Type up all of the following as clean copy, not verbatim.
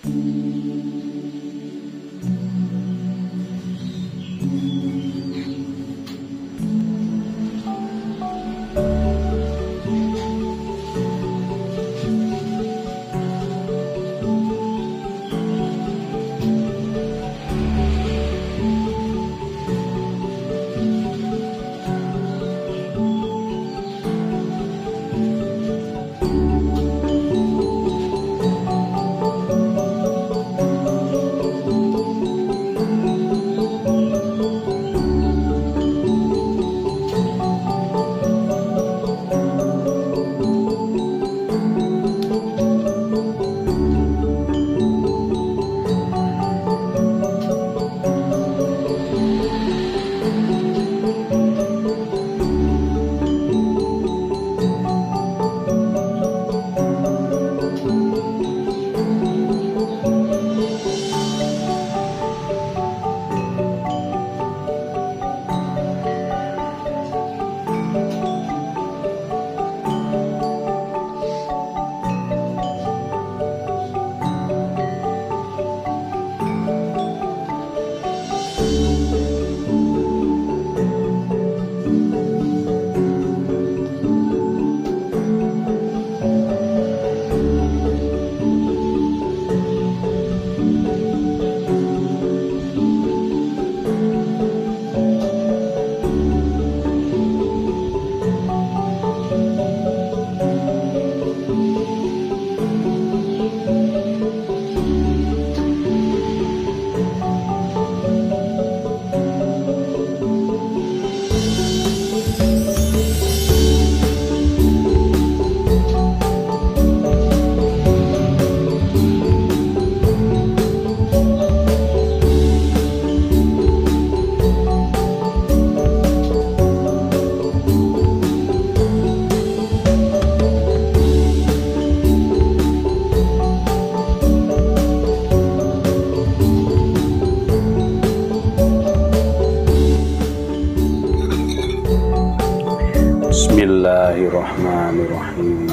Bismillahirrahmanirrahim.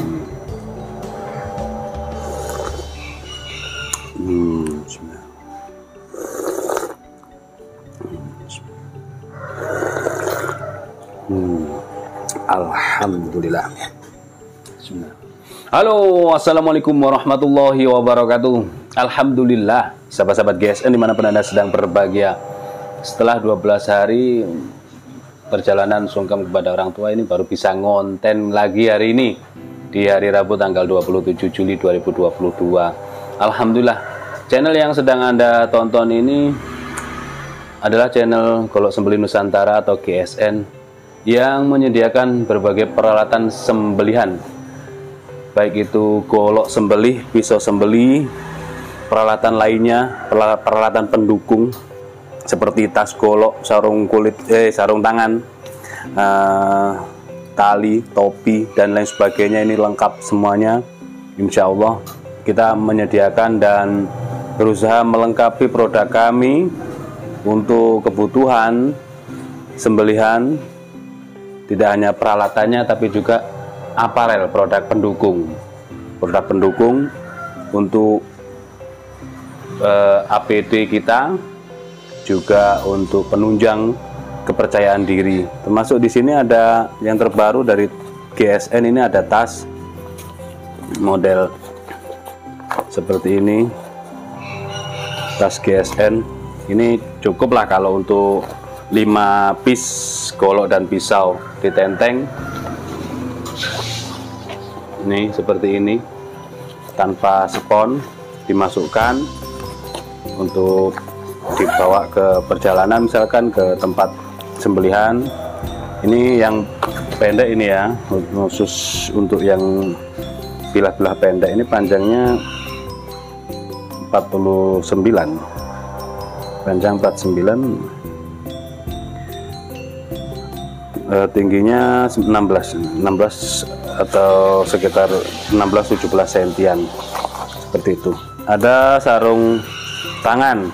Alhamdulillah. Halo, assalamualaikum warahmatullahi wabarakatuh. Alhamdulillah, sahabat-sahabat GSN dimanapun Anda sedang berbahagia. Setelah 12 hari perjalanan sungkem kepada orang tua, ini baru bisa ngonten lagi hari ini, di hari Rabu tanggal 27 Juli 2022. Alhamdulillah, channel yang sedang Anda tonton ini adalah channel Golok Sembelih Nusantara atau GSN yang menyediakan berbagai peralatan sembelihan, baik itu golok sembelih, pisau sembelih, peralatan lainnya, peralatan pendukung seperti tas golok, sarung tangan, tali, topi, dan lain sebagainya. Ini lengkap semuanya. Insya Allah kita menyediakan dan berusaha melengkapi produk kami untuk kebutuhan sembelihan, tidak hanya peralatannya tapi juga aparel, produk pendukung untuk APD kita, juga untuk penunjang kepercayaan diri. Termasuk di sini ada yang terbaru dari GSN, ini ada tas model seperti ini, tas GSN. Ini cukuplah kalau untuk 5 piece golok dan pisau ditenteng. Ini seperti ini, tanpa spon, dimasukkan untuk dibawa ke perjalanan, misalkan ke tempat sembelihan. Ini yang pendek ini ya, khusus untuk yang bilah-bilah pendek. Ini panjangnya 49, panjang 49, tingginya 16 atau sekitar 16-17 sentian, seperti itu. Ada sarung tangan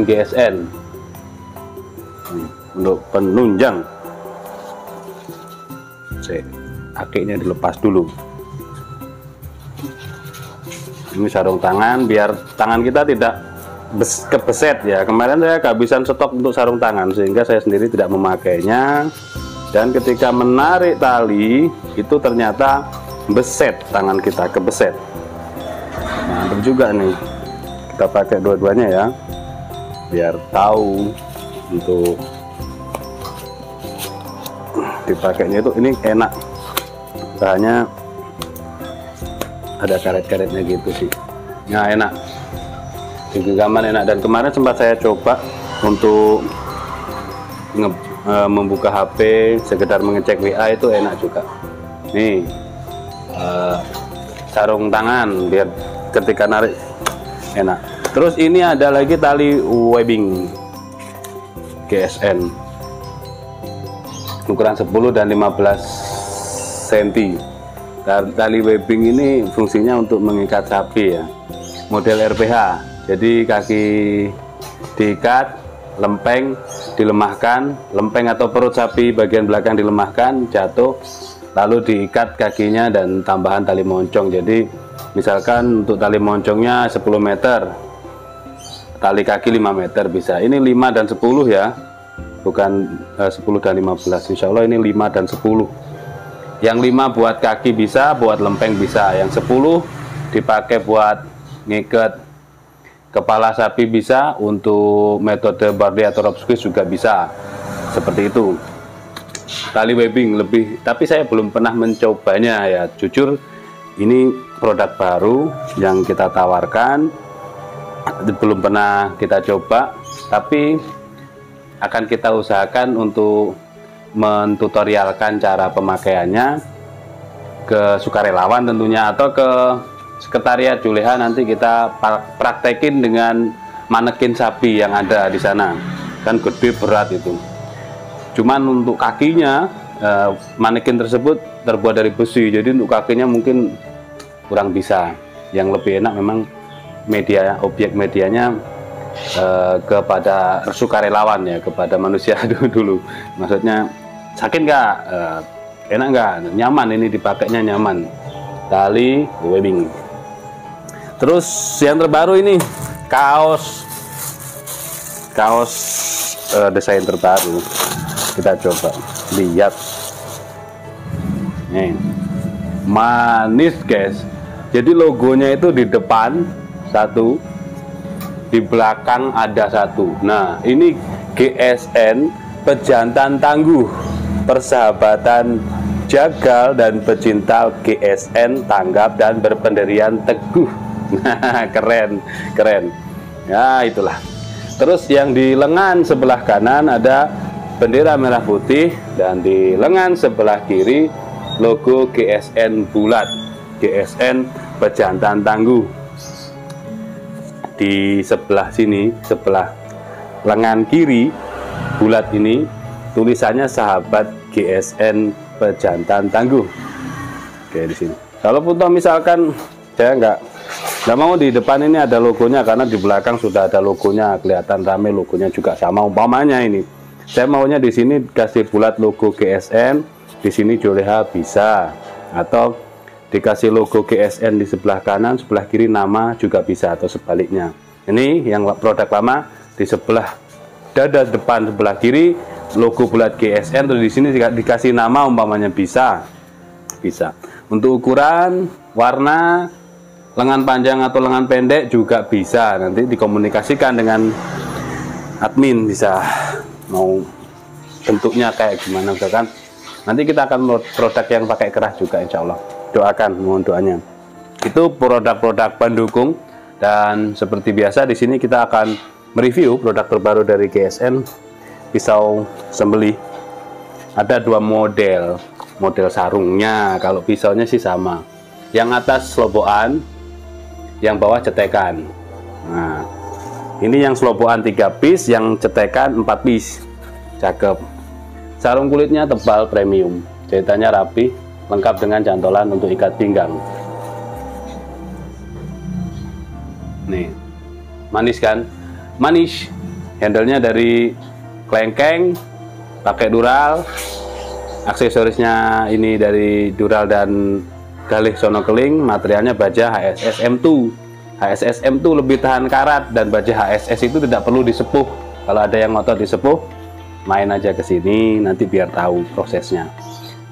GSN untuk penunjang. Akiknya dilepas dulu. Ini sarung tangan biar tangan kita tidak kebeset ya. Kemarin saya kehabisan stok untuk sarung tangan sehingga saya sendiri tidak memakainya, dan ketika menarik tali itu ternyata beset, tangan kita kebeset. Mantap juga nih, kita pakai dua-duanya ya biar tahu untuk dipakainya itu ini enak, bahannya ada karet-karetnya gitu sih. Nah enak, genggaman enak. Dan kemarin sempat saya coba untuk membuka HP sekedar mengecek WA, itu enak juga. Nih sarung tangan biar ketika narik enak. Terus ini ada lagi tali webbing GSN ukuran 10 dan 15 cm. Tali webbing ini fungsinya untuk mengikat sapi ya, model RPH. Jadi kaki diikat, lempeng dilemahkan, lempeng atau perut sapi bagian belakang dilemahkan, jatuh, lalu diikat kakinya dan tambahan tali moncong. Jadi misalkan untuk tali moncongnya 10 meter, tali kaki 5 meter bisa. Ini 5 dan 10 ya, bukan 10 dan 15. Insya Allah ini 5 dan 10. Yang 5 buat kaki bisa, buat lempeng bisa. Yang 10 dipakai buat ngikat kepala sapi bisa, untuk metode Bardi atau rope squeeze juga bisa. Seperti itu. Tali webbing lebih, tapi saya belum pernah mencobanya ya. Jujur ini produk baru yang kita tawarkan, belum pernah kita coba, tapi akan kita usahakan untuk mentutorialkan cara pemakaiannya ke sukarelawan tentunya, atau ke sekretariat Juleha. Nanti kita praktekin dengan manekin sapi yang ada di sana, kan gede berat itu. Cuman untuk kakinya manekin tersebut terbuat dari besi, jadi untuk kakinya mungkin kurang bisa. Yang lebih enak memang media, objek medianya kepada sukarelawan ya, kepada manusia dulu. Maksudnya sakit nggak, enak nggak, nyaman, ini dipakainya nyaman. Tali webbing. Terus yang terbaru ini kaos desain terbaru, kita coba lihat. Nih, manis guys. Jadi logonya itu di depan satu, di belakang ada satu. Nah ini GSN, pejantan tangguh, persahabatan jagal dan pecinta GSN tanggap dan berpendirian teguh. Keren, keren ya, itulah. Terus yang di lengan sebelah kanan ada bendera merah putih, dan di lengan sebelah kiri logo GSN bulat, GSN pejantan tangguh. Di sebelah sini, sebelah lengan kiri bulat ini tulisannya sahabat GSN pejantan tangguh. Oke, di sini. Kalau foto misalkan saya nggak mau di depan ini ada logonya, karena di belakang sudah ada logonya, kelihatan rame, logonya juga sama. Umpamanya ini saya maunya di sini kasih bulat logo GSN, di sini Juleha bisa, atau dikasih logo GSN di sebelah kanan, sebelah kiri nama juga bisa, atau sebaliknya. Ini yang produk lama, di sebelah dada depan sebelah kiri logo bulat GSN, terus di sini dikasih nama umpamanya, bisa. Untuk ukuran, warna, lengan panjang atau lengan pendek juga bisa. Nanti dikomunikasikan dengan admin, bisa mau bentuknya kayak gimana, kan? Nanti kita akan produk yang pakai kerah juga, insya Allah. Doakan, mohon doanya. Itu produk-produk pendukung. Dan seperti biasa di sini kita akan mereview produk terbaru dari GSN, pisau sembelih. Ada dua model sarungnya. Kalau pisaunya sih sama. Yang atas sloboan, yang bawah cetekan. Nah, ini yang sloboan 3 piece, yang cetekan 4 piece. Cakep. Sarung kulitnya tebal premium, jahitannya rapi, lengkap dengan cantolan untuk ikat pinggang. Nih, manis kan? Manis. Handle-nya dari kelengkeng, pakai dural. Aksesorisnya ini dari dural dan galih sono keling. Materialnya baja HSS M2. HSSM itu lebih tahan karat, dan baja HSS itu tidak perlu disepuh. Kalau ada yang ngotot disepuh, main aja ke sini nanti biar tahu prosesnya.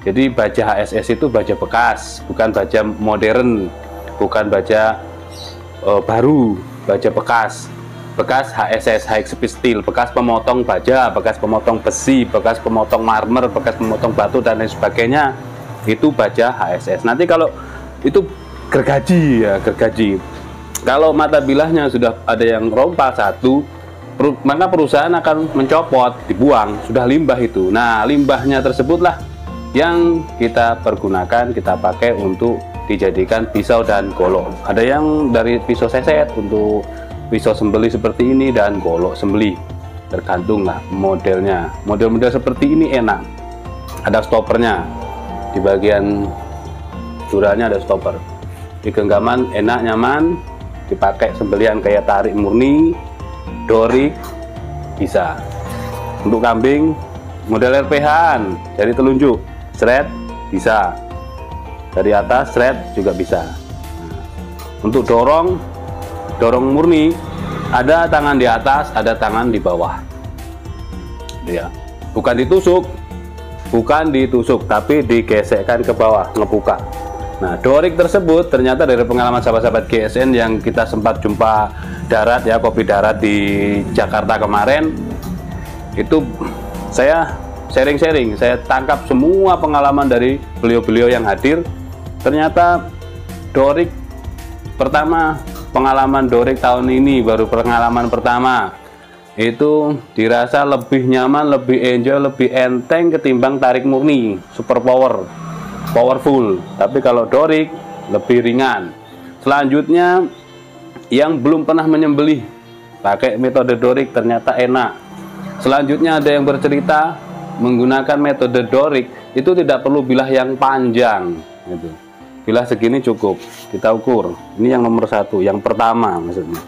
Jadi baja HSS itu baja bekas, bukan baja modern, bukan baja baru, baja bekas. Bekas HSS, high speed steel, bekas pemotong baja, bekas pemotong besi, bekas pemotong marmer, bekas pemotong batu dan lain sebagainya, itu baja HSS. Nanti kalau itu gergaji ya, gergaji. Kalau mata bilahnya sudah ada yang rompal satu, maka perusahaan akan mencopot, dibuang, sudah limbah itu. Nah, limbahnya tersebutlah yang kita pergunakan, kita pakai untuk dijadikan pisau dan golok. Ada yang dari pisau seset untuk pisau sembelih seperti ini dan golok sembelih, tergantung lah modelnya. Model-model seperti ini enak, ada stoppernya di bagian duranya, ada stopper. Di genggaman enak, nyaman, dipakai sembelihan kayak tarik murni, dorik bisa. Untuk kambing model RPH-an, jadi telunjuk shred bisa, dari atas shred juga bisa. Untuk dorong murni, ada tangan di atas, ada tangan di bawah ya, bukan ditusuk tapi digesekkan ke bawah, ngebuka. Nah, dorik tersebut ternyata dari pengalaman sahabat-sahabat GSN yang kita sempat jumpa darat ya, kopi darat di Jakarta kemarin, itu saya sharing-sharing, saya tangkap semua pengalaman dari beliau-beliau yang hadir. Ternyata dorik pertama, pengalaman dorik tahun ini baru pengalaman pertama, itu dirasa lebih nyaman, lebih enjoy, lebih enteng ketimbang tarik murni super powerful. Tapi kalau dorik lebih ringan. Selanjutnya yang belum pernah menyembelih pakai metode dorik ternyata enak. Selanjutnya ada yang bercerita menggunakan metode dorik itu tidak perlu bilah yang panjang gitu. Bilah segini cukup, kita ukur. Ini yang nomor 1, yang pertama maksudnya.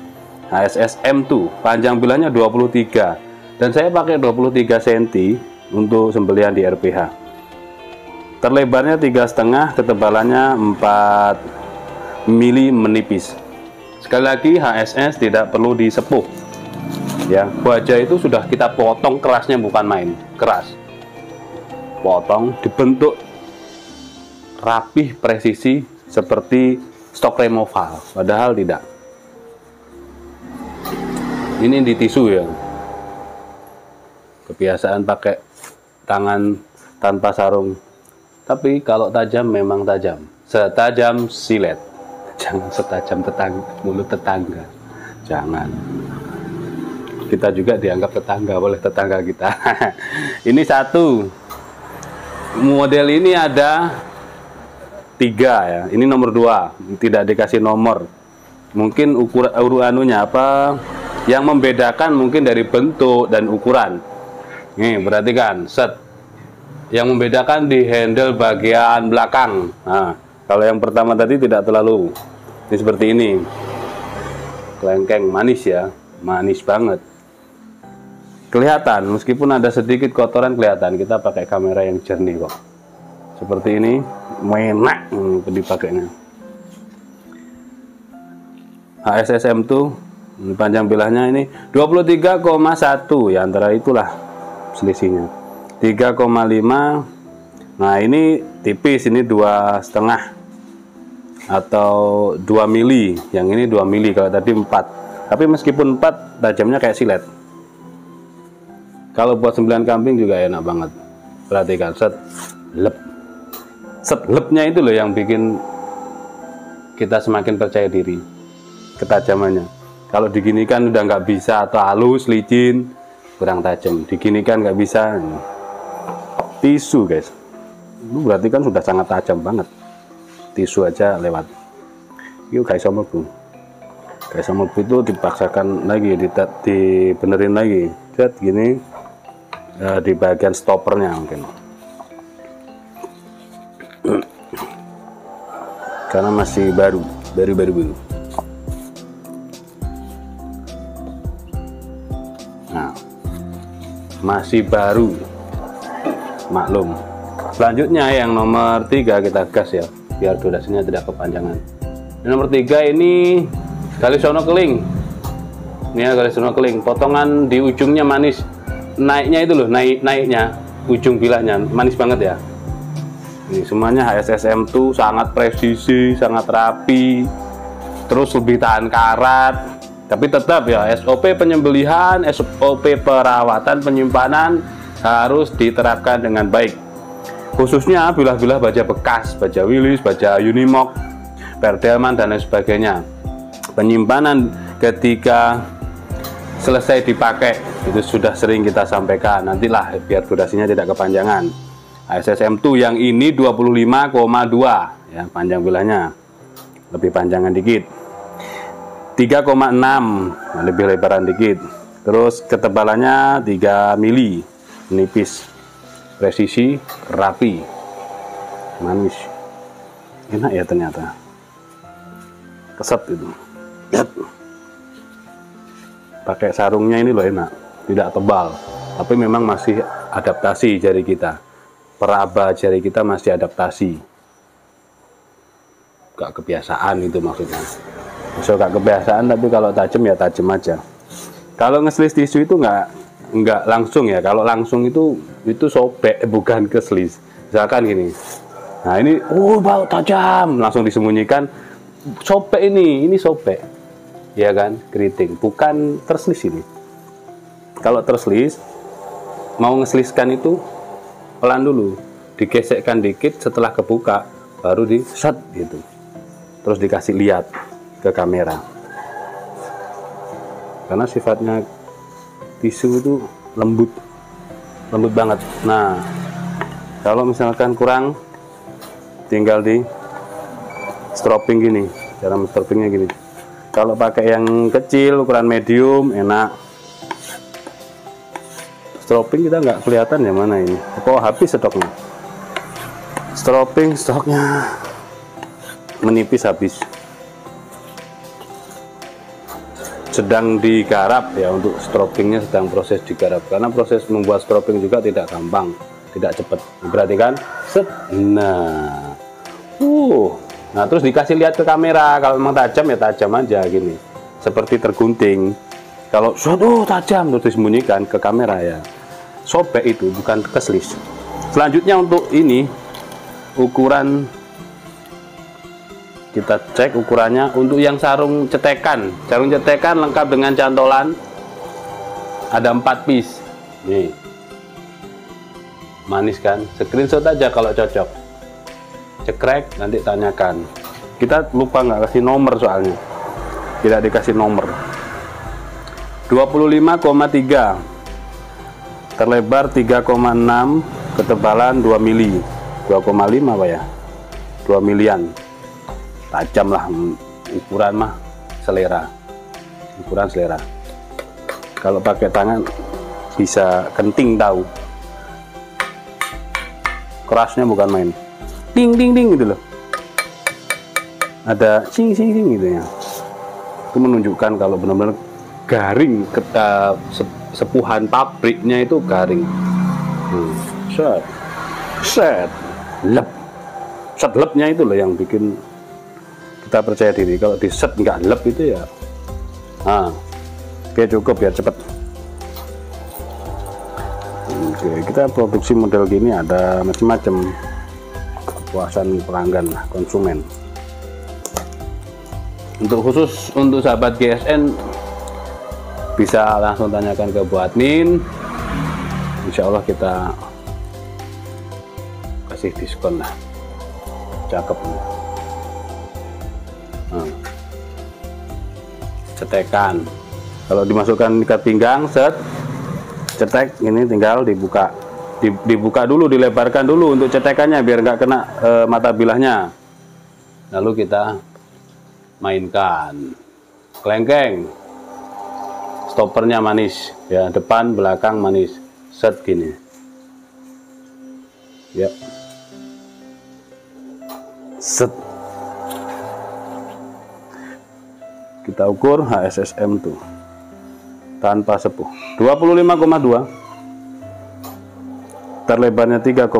HSSM tuh panjang bilahnya 23, dan saya pakai 23 cm untuk sembelihan di RPH. Terlebarnya 3,5, ketebalannya 4 mili menipis. Sekali lagi, HSS tidak perlu disepuh. Ya, baja itu sudah kita potong kerasnya, bukan main, keras. Potong, dibentuk rapih, presisi seperti stok removal, padahal tidak. Ini di tisu ya, kebiasaan pakai tangan tanpa sarung, tapi kalau tajam memang tajam, setajam silet. Jangan setajam mulut tetangga, jangan. Kita juga dianggap tetangga oleh tetangga kita. Ini satu model, ini ada 3 ya, ini nomor 2, tidak dikasih nomor. Mungkin anunya apa yang membedakan, mungkin dari bentuk dan ukuran. Nih, perhatikan, set. Yang membedakan di handle bagian belakang. Nah, kalau yang pertama tadi tidak terlalu. Ini seperti ini. Kelengkeng, manis ya, manis banget. Kelihatan, meskipun ada sedikit kotoran kelihatan. Kita pakai kamera yang jernih kok. Seperti ini, enak dipakainya. HSSM tuh panjang bilahnya ini 23,1 ya, antara itulah selisihnya. 3,5. Nah, ini tipis, ini 2,5 atau 2 mili. Yang ini 2 mili, kalau tadi 4. Tapi meskipun 4, tajamnya kayak silet. Kalau buat sembelihan kambing juga enak banget. Perhatikan, set, lep. Lepnya itu loh yang bikin kita semakin percaya diri, ketajamannya. Kalau diginikan udah nggak bisa, atau halus, licin, kurang tajam. Diginikan nggak bisa. Tisu guys, itu berarti kan sudah sangat tajam banget. Tisu aja lewat. Yuk guys, sama bu. Guys, sama bu itu dipaksakan lagi, dibenerin lagi. Lihat gini, di bagian stoppernya mungkin. Karena masih baru. Nah, masih baru, maklum. Selanjutnya yang nomor 3 kita gas ya, biar durasinya tidak kepanjangan. Yang nomor 3 ini garis snorkeling. Ini ya garis snorkeling. Potongan di ujungnya manis. Naiknya itu loh, naiknya ujung bilahnya manis banget ya. Ini semuanya HSSM tuh sangat presisi, sangat rapi, terus lebih tahan karat. Tapi tetap ya SOP penyembelihan, SOP perawatan, penyimpanan harus diterapkan dengan baik. Khususnya bilah-bilah baja bekas, baja Willys, baja Unimog, Perdelman dan lain sebagainya. Penyimpanan ketika selesai dipakai itu sudah sering kita sampaikan, nantilah biar durasinya tidak kepanjangan. HSSM2 yang ini 25,2 ya, panjang bilahnya lebih panjangan dikit, 3,6 lebih lebaran dikit, terus ketebalannya 3 mili, nipis, presisi, rapi, manis, enak ya ternyata, keset itu. Pakai sarungnya ini loh enak, tidak tebal, tapi memang masih adaptasi jari kita, peraba jari kita masih adaptasi, gak kebiasaan itu maksudnya. So gak kebiasaan, tapi kalau tajam ya tajam aja. Kalau ngeselis tisu itu nggak langsung ya, kalau langsung itu sobek, bukan keselis. Misalkan gini, nah ini bau tajam, langsung disembunyikan, sobek ini sobek. Ya kan, keriting, bukan terselis ini. Kalau terselis, mau ngeseliskan itu pelan dulu, digesekkan dikit, setelah kebuka baru di set gitu, terus dikasih lihat ke kamera. Karena sifatnya tisu itu lembut banget. Nah, kalau misalkan kurang, tinggal di stropping gini, cara stroppingnya gini. Kalau pakai yang kecil ukuran medium enak, stropping kita nggak kelihatan yang mana ini. Oh, habis stoknya, stropping stoknya menipis habis, sedang digarap ya, untuk stroppingnya sedang proses digarap, karena proses membuat stropping juga tidak gampang, tidak cepat. Berarti kan set. Nah terus dikasih lihat ke kamera, kalau memang tajam ya tajam aja gini, seperti tergunting. Kalau tajam terus disembunyikan ke kamera ya, sobek itu bukan keselis. Selanjutnya untuk ini ukuran, kita cek ukurannya untuk yang sarung cetekan lengkap dengan cantolan, ada 4 piece nih, manis kan, screenshot aja kalau cocok, cekrek, nanti tanyakan. Kita lupa nggak kasih nomor, soalnya tidak dikasih nomor. 25,3, terlebar 3,6, ketebalan 2 mili, 2,5 apa ya, 2 milian. Tajam lah, ukuran mah selera, ukuran selera. Kalau pakai tangan bisa kenting tahu, kerasnya bukan main. Ding ding ding gitu loh, ada sing sing sing gitu ya. Itu menunjukkan kalau benar-benar garing, sepuhan pabriknya itu garing. Set lepnya itu loh yang bikin kita percaya diri. Kalau di set nggak lep itu ya, oke, cukup biar cepet. Oke, kita produksi model gini ada macam-macam, kepuasan pelanggan, konsumen. Untuk khusus untuk sahabat GSN bisa langsung tanyakan ke Bu Admin, insya Allah kita kasih diskon lah, cakep. Cetekan, kalau dimasukkan ikat pinggang, cetek ini tinggal dibuka dulu, dilebarkan dulu untuk cetekannya biar nggak kena mata bilahnya. Lalu kita mainkan kelengkeng, stoppernya manis ya, depan belakang manis, set gini ya, set. Kita ukur HSSM tuh tanpa sepuh 25,2, terlebarnya 3,5,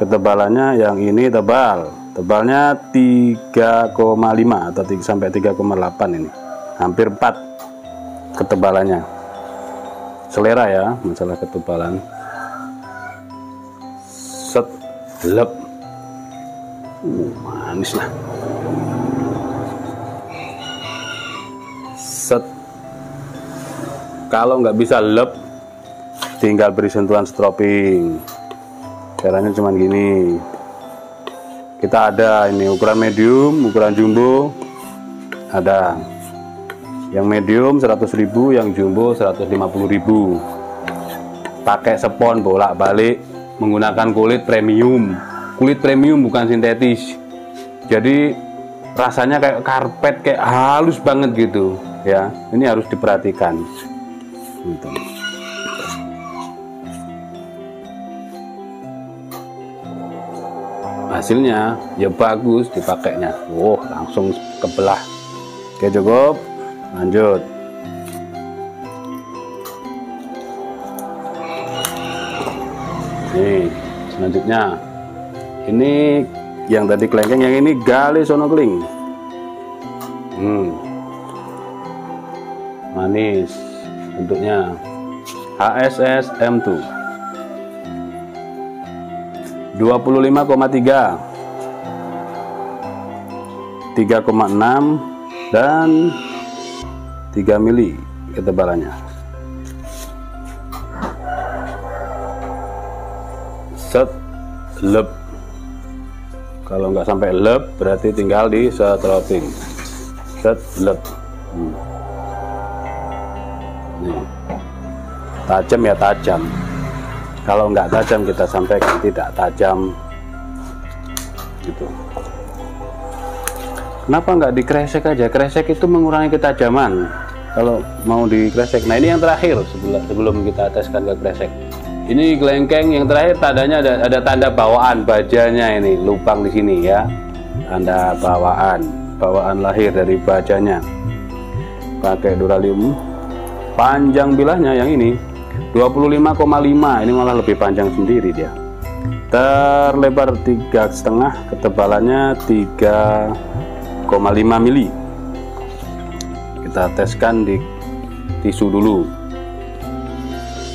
ketebalannya yang ini tebalnya 3,5 atau sampai 3,8 ini. hampir 4 ketebalannya. Selera ya, masalah ketebalan. Set, lep, manis lah. Set, kalau nggak bisa lep, tinggal beri sentuhan stropping. Caranya cuman gini. Kita ada ini ukuran medium, ukuran jumbo, ada yang medium 100.000, yang jumbo 150.000. Pakai spons bolak-balik, menggunakan kulit premium. Kulit premium bukan sintetis. Jadi rasanya kayak karpet, kayak halus banget gitu ya. Ini harus diperhatikan gitu. Hasilnya ya bagus dipakainya. Langsung kebelah. Oke, cukup. Lanjut. Nih, selanjutnya ini yang tadi kelengkeng, yang ini gali sonokling. Manis bentuknya. HSS M2 25,3, 3,6 dan 3 mili ketebalannya. Set, lep. Kalau nggak sampai lep berarti tinggal di stropping. Set, lep. Nih. Tajam ya tajam. Kalau nggak tajam kita sampaikan tidak tajam gitu. Kenapa nggak dikresek aja? Kresek itu mengurangi ketajaman kalau mau dikresek. Nah, ini yang terakhir sebelum kita teskan ke kresek. Ini kelengkeng yang terakhir, tandanya ada tanda bawaan bajanya, ini lubang di sini ya, tanda bawaan lahir dari bajanya. Pakai duralium. Panjang bilahnya yang ini 25,5, ini malah lebih panjang sendiri dia. Terlebar 3,5, ketebalannya 3,5 mili. Kita teskan di tisu dulu.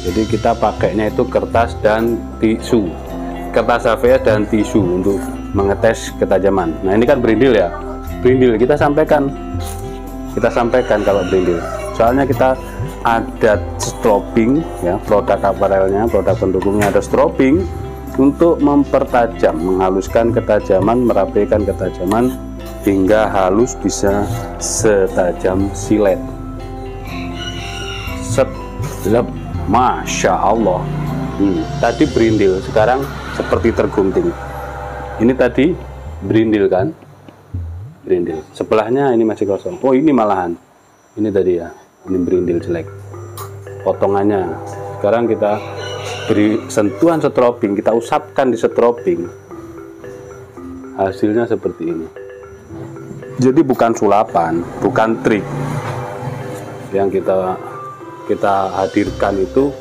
Jadi kita pakainya itu kertas dan tisu, kertas HVS dan tisu untuk mengetes ketajaman. Nah, ini kan berindil ya, berindil kita sampaikan kalau berindil. Soalnya kita ada stropping ya, produk aparelnya, produk pendukungnya ada stropping untuk mempertajam, menghaluskan ketajaman, merapikan ketajaman hingga halus bisa setajam silet. Set, lep, masya Allah. Tadi berindil, sekarang seperti tergunting. Ini tadi berindil kan, berindil. Sebelahnya ini masih kosong. Oh, ini malahan, ini tadi ya, ini berindil jelek potongannya. Sekarang kita beri sentuhan stropping, kita usapkan di stropping, hasilnya seperti ini. Jadi bukan sulapan, bukan trik yang kita hadirkan, itu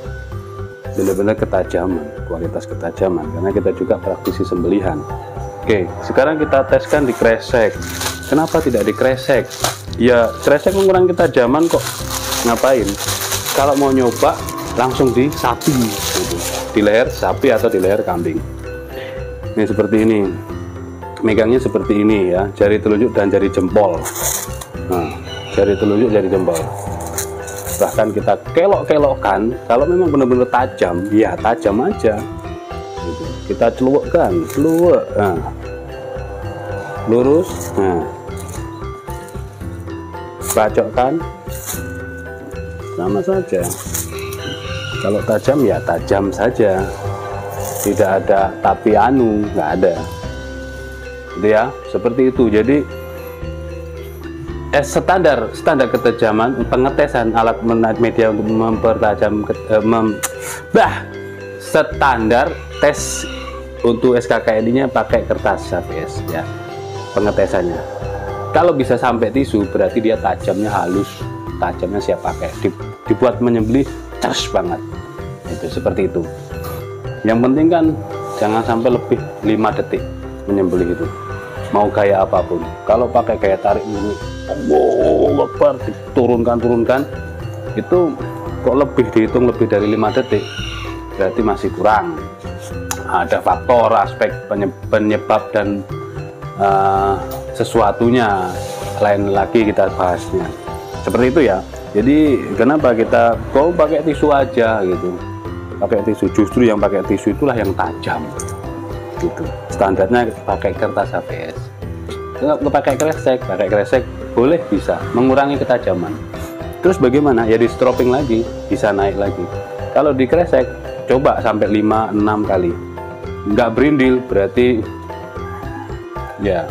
benar-benar ketajaman, kualitas ketajaman, karena kita juga praktisi sembelihan. Oke, sekarang kita teskan di kresek. Kenapa tidak di kresek? Ya, kresek mengurangi ketajaman kok. Ngapain? Kalau mau nyoba langsung di sapi gitu. Di leher sapi atau di leher kambing. Ini seperti ini, megangnya seperti ini ya, jari telunjuk dan jari jempol. Nah, jari telunjuk, jari jempol. Bahkan kita kelok-kelokkan. Kalau memang benar-benar tajam, ya tajam aja gitu. Kita celupkan, nah, lurus, nah, bacokkan, sama saja. Kalau tajam ya tajam saja, tidak ada tapi nggak ada gitu ya, seperti itu. Jadi standar ketajaman pengetesan alat media untuk mempertajam standar tes untuk SKKN nya pakai kertas HVS ya, pengetesannya. Kalau bisa sampai tisu berarti dia tajamnya halus, tajamnya siap pakai, dibuat menyembelih cas banget. Itu seperti itu. Yang penting kan jangan sampai lebih 5 detik menyembelih itu. mau gaya apapun. Kalau pakai gaya tarik ini, Allah Akbar, turunkan, itu kok lebih dihitung lebih dari 5 detik, berarti masih kurang. Ada faktor aspek penyebab dan sesuatunya, lain lagi kita bahasnya. Seperti itu ya. Jadi kenapa kita kau pakai tisu aja gitu, pakai tisu, justru yang pakai tisu itulah yang tajam gitu. Standarnya pakai kertas HVS. Nggak pakai kresek boleh, bisa mengurangi ketajaman. Terus bagaimana? Ya di stropping lagi, bisa naik lagi. Kalau di kresek coba sampai 5-6 kali, nggak berindil, berarti ya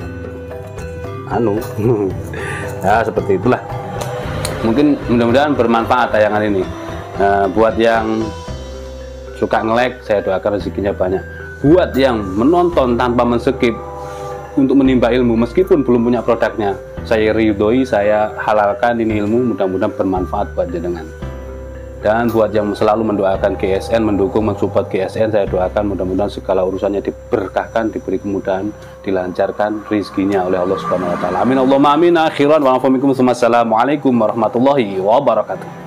ya seperti itulah. Mungkin mudah-mudahan bermanfaat tayangan ini. Buat yang suka nge-like, saya doakan rezekinya banyak. Buat yang menonton tanpa men-skip untuk menimba ilmu meskipun belum punya produknya, saya ridhoi, saya halalkan ini ilmu, mudah-mudahan bermanfaat buat jenengan. Dan buat yang selalu mendoakan GSN, mendukung, mensupport GSN, saya doakan mudah-mudahan segala urusannya diberkahkan, diberi kemudahan, dilancarkan rezekinya oleh Allah Subhanahu wa taala. Amin Allahumma amin. Akhiran wa assalamualaikum warahmatullahi wabarakatuh.